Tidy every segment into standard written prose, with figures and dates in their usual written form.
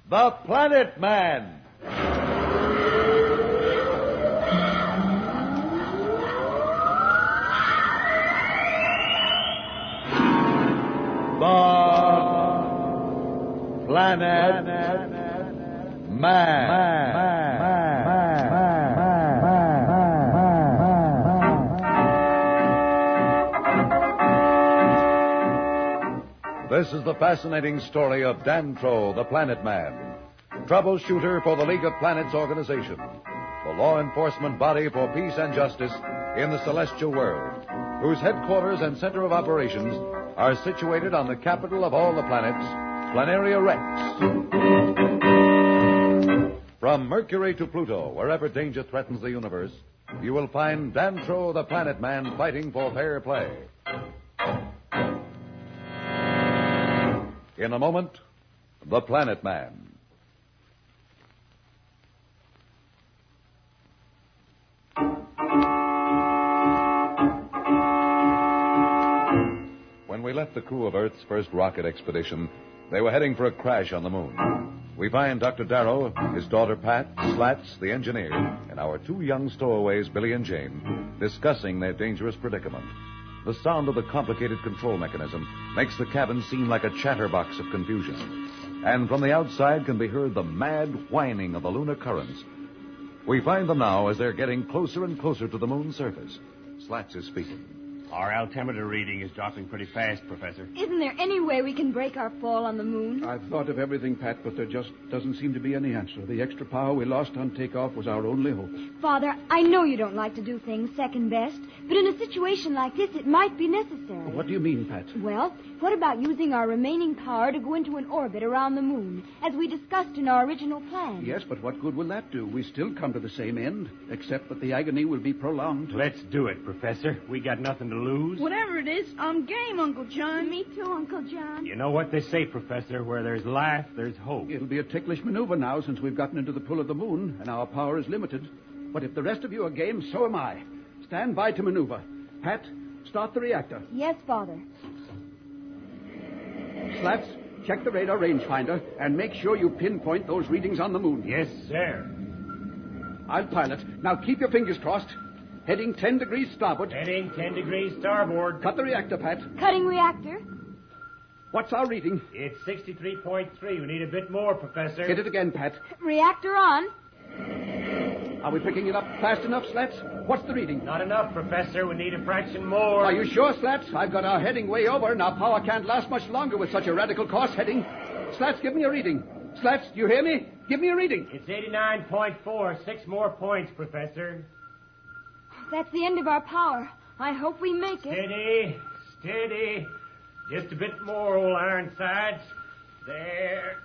The Planet Man. The Planet Man. This is the fascinating story of Dantro, the Planet Man, troubleshooter for the League of Planets organization, the law enforcement body for peace and justice in the celestial world, whose headquarters and center of operations are situated on the capital of all the planets, Planeria Rex. From Mercury to Pluto, wherever danger threatens the universe, you will find Dantro, the Planet Man, fighting for fair play. In a moment, The Planet Man. When we left the crew of Earth's first rocket expedition, they were heading for a crash on the moon. We find Dr. Darrow, his daughter Pat, Slats, the engineer, and our two young stowaways, Billy and Jane, discussing their dangerous predicament. The sound of the complicated control mechanism makes the cabin seem like a chatterbox of confusion. And from the outside can be heard the mad whining of the lunar currents. We find them now as they're getting closer and closer to the moon's surface. Slats is speaking. Our altimeter reading is dropping pretty fast, Professor. Isn't there any way we can break our fall on the moon? I've thought of everything, Pat, but there just doesn't seem to be any answer. The extra power we lost on takeoff was our only hope. Father, I know you don't like to do things second best, but in a situation like this, it might be necessary. What do you mean, Pat? Well, what about using our remaining power to go into an orbit around the moon, as we discussed in our original plan? Yes, but what good will that do? We still come to the same end, except that the agony will be prolonged. Let's do it, Professor. We got nothing to lose. Whatever it is, I'm game, Uncle John. Me too, Uncle John. You know what they say, Professor, where there's life, there's hope. It'll be a ticklish maneuver now since we've gotten into the pull of the moon and our power is limited. But if the rest of you are game, so am I. Stand by to maneuver. Pat, start the reactor. Yes, Father. Slats, check the radar rangefinder and make sure you pinpoint those readings on the moon. Yes, sir. I'll pilot. Now keep your fingers crossed. Heading 10 degrees starboard. Heading 10 degrees starboard. Cut the reactor, Pat. Cutting reactor. What's our reading? It's 63.3. We need a bit more, Professor. Hit it again, Pat. Reactor on. Are we picking it up fast enough, Slats? What's the reading? Not enough, Professor. We need a fraction more. Are you sure, Slats? I've got our heading way over, and our power can't last much longer with such a radical course heading. Slats, give me a reading. Slats, do you hear me? Give me a reading. It's 89.4. 6 more points, Professor. That's the end of our power. I hope we make it. Steady, steady. Just a bit more, old Ironsides. There.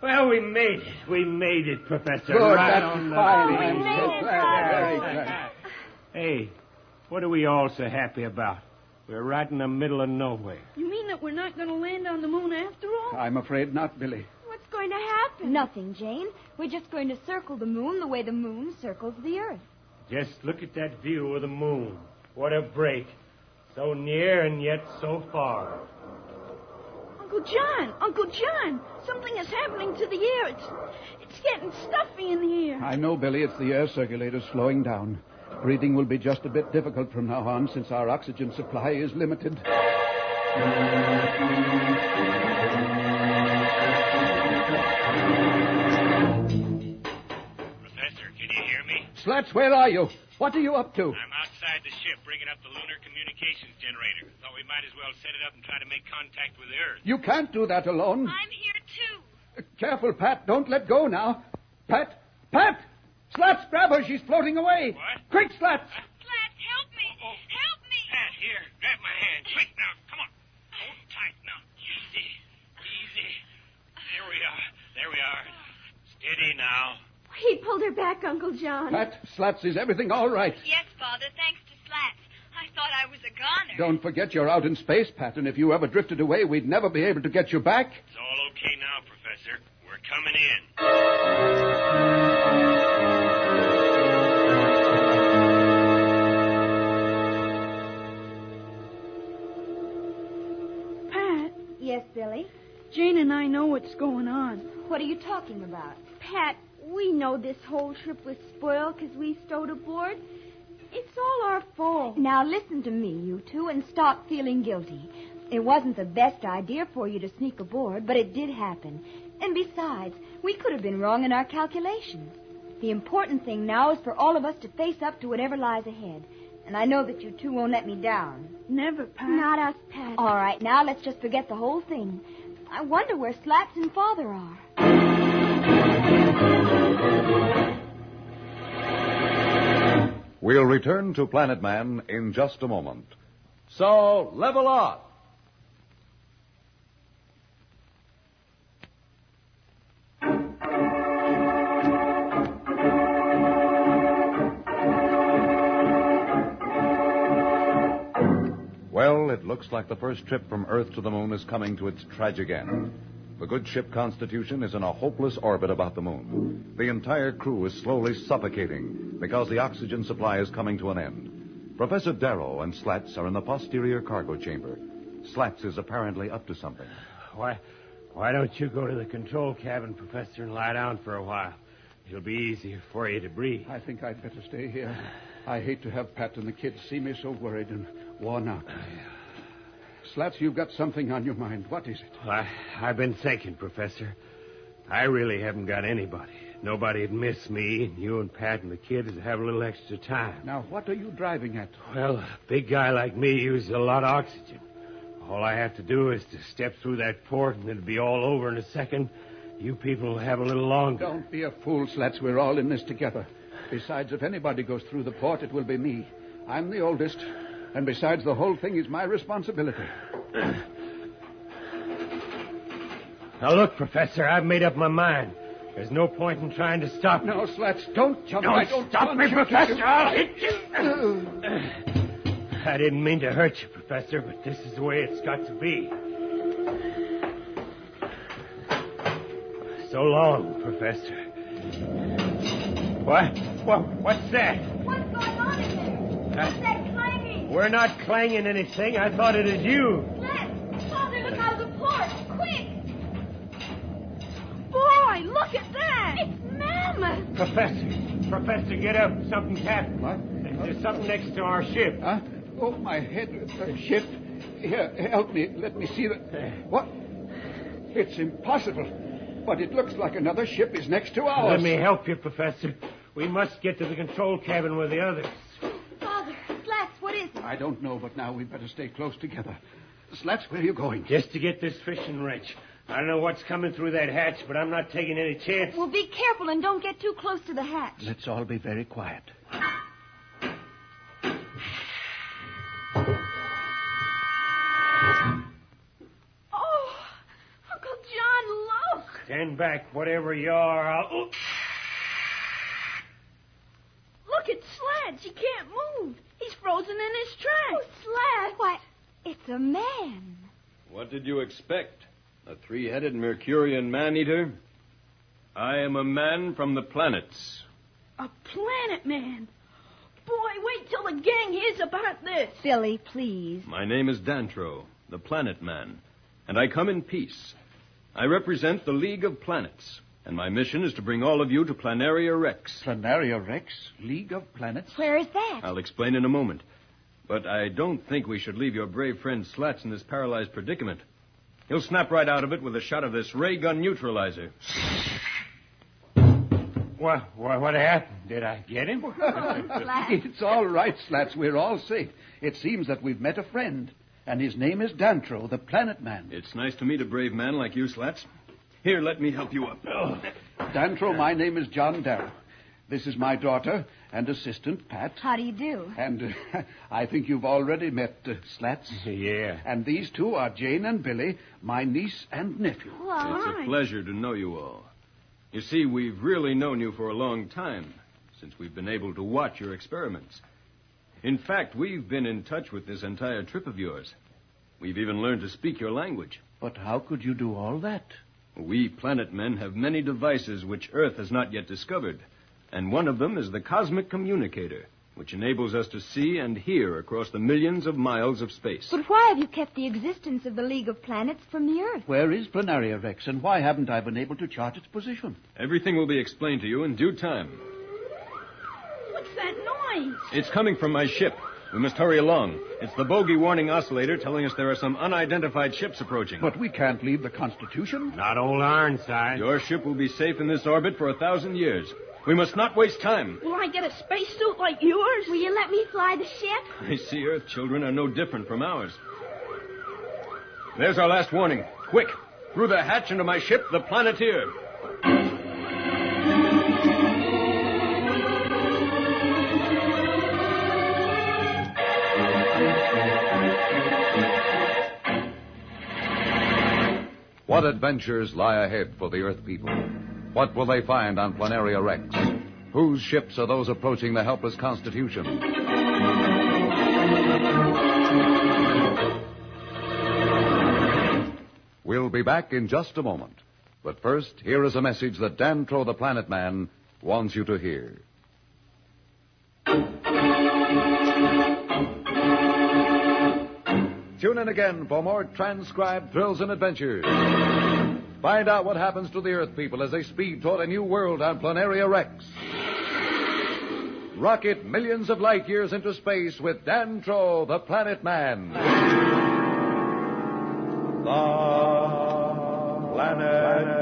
Well, we made it. We made it, Professor. Good, right that's on the fine. beam. I'm so glad. Very glad. Hey, what are we all so happy about? We're right in the middle of nowhere. You mean that we're not going to land on the moon after all? I'm afraid not, Billy. What's going to happen? Nothing, Jane. We're just going to circle the moon the way the moon circles the Earth. Just look at that view of the moon. What a break. So near and yet so far. Uncle John, something is happening to the air. It's getting stuffy in the air. I know, Billy, it's the air circulators slowing down. Breathing will be just a bit difficult from now on since our oxygen supply is limited. Slats, where are you? What are you up to? I'm outside the ship, bringing up the lunar communications generator. Thought we might as well set it up and try to make contact with the Earth. You can't do that alone. I'm here, too. Careful, Pat. Don't let go now. Pat! Slats, grab her. She's floating away. What? Quick, Slats! Slats, help me. Help me. Pat, here, grab my hand. Quick now, come on. Hold tight now. Easy. There we are. Steady now. He pulled her back, Uncle John. Pat, Slats, is everything all right? Yes, Father, thanks to Slats. I thought I was a goner. Don't forget you're out in space, Pat, and if you ever drifted away, we'd never be able to get you back. It's all okay now, Professor. We're coming in. Pat, Yes, Billy? Jane and I know what's going on. What are you talking about? Pat, we know this whole trip was spoiled because we stowed aboard. It's all our fault. Now listen to me, you two, and stop feeling guilty. It wasn't the best idea for you to sneak aboard, but it did happen. And besides, we could have been wrong in our calculations. The important thing now is for all of us to face up to whatever lies ahead. And I know that you two won't let me down. Never, Pat. Not us, Pat. All right, now let's just forget the whole thing. I wonder where Slats and Father are. We'll return to Planet Man in just a moment. So, level off. Well, it looks like the first trip from Earth to the moon is coming to its tragic end. The good ship Constitution is in a hopeless orbit about the moon. The entire crew is slowly suffocating because the oxygen supply is coming to an end. Professor Darrow and Slats are in the posterior cargo chamber. Slats is apparently up to something. Why don't you go to the control cabin, Professor, and lie down for a while? It'll be easier for you to breathe. I think I'd better stay here. I hate to have Pat and the kids see me so worried and worn out. Slats, you've got something on your mind. What is it? Well, I've been thinking, Professor. I really haven't got anybody. Nobody'd miss me, and you and Pat and the kids would have a little extra time. Now, what are you driving at? Well, a big guy like me uses a lot of oxygen. All I have to do is to step through that port, and it'll be all over in a second. You people will have a little longer. Don't be a fool, Slats. We're all in this together. Besides, if anybody goes through the port, it will be me. I'm the oldest. And besides, the whole thing is my responsibility. Now, look, Professor, I've made up my mind. There's no point in trying to stop me. No, Slats, don't jump. Don't stop me, Professor. I'll hit you. I didn't mean to hurt you, Professor, but this is the way it's got to be. So long, Professor. What's that? What's going on in there? What's that clanging? We're not clanging anything. I thought it was you. Slats! Father, look out of the port! Quick! Boy, look at that. It's mammoth! Professor, get up. Something's happened. What? There's something next to our ship. Huh? Oh, my head. Ship. Here, help me. Let me see the... What? It's impossible. But it looks like another ship is next to ours. Let me help you, Professor. We must get to the control cabin with the others. Father, Slats, what is it? I don't know, but now we'd better stay close together. Slats, where are you going? Just to get this fishing wrench. I don't know what's coming through that hatch, but I'm not taking any chance. Well, be careful and don't get too close to the hatch. Let's all be very quiet. Oh, Uncle John, look. Stand back, whatever you are. I'll... Look at Slats. He can't move. He's frozen in his tracks. Oh, Slats! Why, it's a man. What did you expect? A three-headed Mercurian man-eater? I am a man from the planets. A planet man. Boy, wait till the gang hears about this. Billy, please. My name is Dantro, the Planet Man, and I come in peace. I represent the League of Planets, and my mission is to bring all of you to Planeria Rex. Planeria Rex? League of Planets? Where is that? I'll explain in a moment. But I don't think we should leave your brave friend Slats in this paralyzed predicament. He'll snap right out of it with a shot of this ray gun neutralizer. What happened? Did I get him? It's all right, Slats. We're all safe. It seems that we've met a friend, and his name is Dantro, the Planet Man. It's nice to meet a brave man like you, Slats. Here, let me help you up. Dantro, my name is John Darrow. This is my daughter and assistant, Pat. How do you do? And I think you've already met Slats. Yeah. And these two are Jane and Billy, my niece and nephew. Well, It's a pleasure to know you all. You see, we've really known you for a long time, since we've been able to watch your experiments. In fact, we've been in touch with this entire trip of yours. We've even learned to speak your language. But how could you do all that? We planet men have many devices which Earth has not yet discovered, and one of them is the cosmic communicator. which enables us to see and hear across the millions of miles of space. But why have you kept the existence of the League of Planets from the Earth? Where is Planeria Rex, and why haven't I been able to chart its position? Everything will be explained to you in due time. What's that noise? It's coming from my ship. We must hurry along. It's the bogey warning oscillator telling us there are some unidentified ships approaching. But we can't leave the Constitution. Not old Ironside. Your ship will be safe in this orbit for 1,000 years. We must not waste time. Will I get a spacesuit like yours? Will you let me fly the ship? I see Earth children are no different from ours. There's our last warning. Quick, through the hatch into my ship, the Planeteer. What adventures lie ahead for the Earth people? What will they find on Planeria Rex? Whose ships are those approaching the helpless Constitution? We'll be back in just a moment. But first, here is a message that Dantro the Planet Man wants you to hear. Tune in again for more transcribed thrills and adventures. Find out what happens to the Earth people as they speed toward a new world on Planeria Rex. Rocket millions of light years into space with Dantro, the Planet Man. The Planet